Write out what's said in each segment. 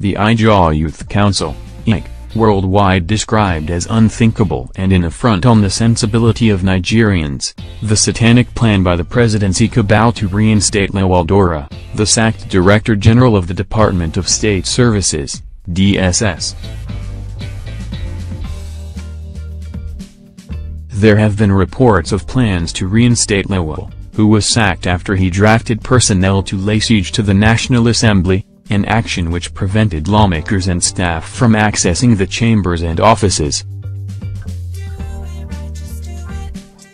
The Ijaw Youth Council, Ijaw, worldwide described as unthinkable and an affront on the sensibility of Nigerians, the satanic plan by the presidency cabal to reinstate Lawal Daura, the sacked Director General of the Department of State Services, DSS. There have been reports of plans to reinstate Lawal, who was sacked after he drafted personnel to lay siege to the National Assembly, an action which prevented lawmakers and staff from accessing the chambers and offices.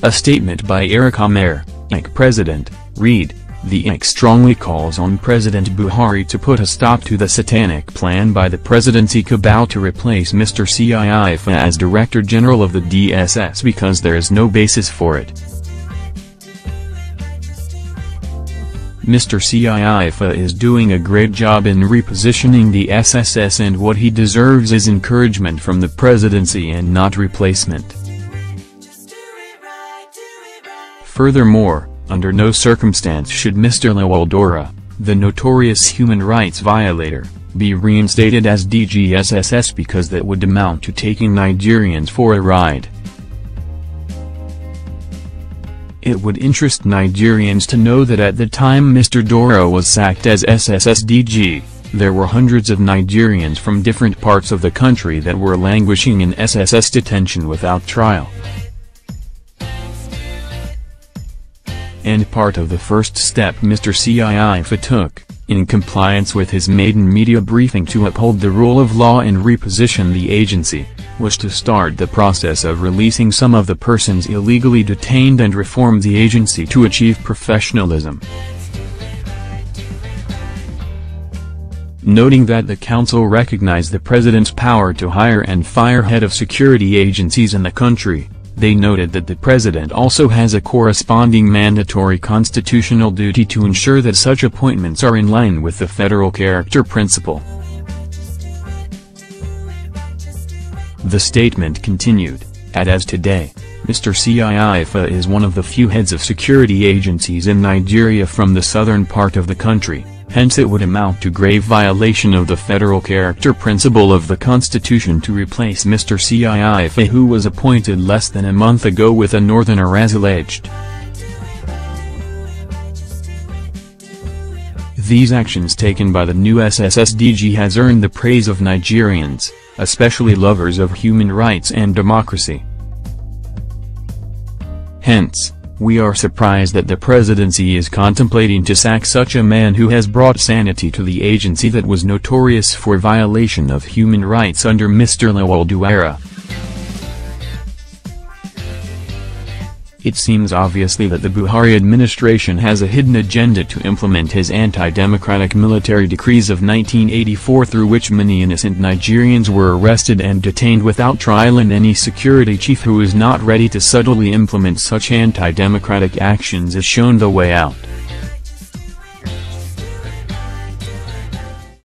A statement by Eric Omare, Ijaw president, read, "The Ijaw strongly calls on President Buhari to put a stop to the satanic plan by the presidency cabal to replace Mr. Seiyefa as Director General of the DSS because there is no basis for it. Mr. Seiyefa is doing a great job in repositioning the SSS, and what he deserves is encouragement from the presidency and not replacement. Furthermore, under no circumstance should Mr. Lawal Daura, the notorious human rights violator, be reinstated as DGSSS because that would amount to taking Nigerians for a ride. It would interest Nigerians to know that at the time Mr. Daura was sacked as SSS DG, there were hundreds of Nigerians from different parts of the country that were languishing in SSS detention without trial. And part of the first step Mr. Seiyefa took, in compliance with his maiden media briefing to uphold the rule of law and reposition the agency, was to start the process of releasing some of the persons illegally detained and reform the agency to achieve professionalism. Noting that the council recognized the president's power to hire and fire head of security agencies in the country, they noted that the president also has a corresponding mandatory constitutional duty to ensure that such appointments are in line with the federal character principle. The statement continued, as today, Mr. Seiyefa is one of the few heads of security agencies in Nigeria from the southern part of the country, hence it would amount to grave violation of the federal character principle of the Constitution to replace Mr. Seiyefa, who was appointed less than a month ago with a northerner, as alleged. These actions taken by the new SSS DG has earned the praise of Nigerians, especially lovers of human rights and democracy. Hence, we are surprised that the presidency is contemplating to sack such a man who has brought sanity to the agency that was notorious for violation of human rights under Mr. Lawal Daura. It seems obviously that the Buhari administration has a hidden agenda to implement his anti-democratic military decrees of 1984, through which many innocent Nigerians were arrested and detained without trial, and any security chief who is not ready to subtly implement such anti-democratic actions is shown the way out.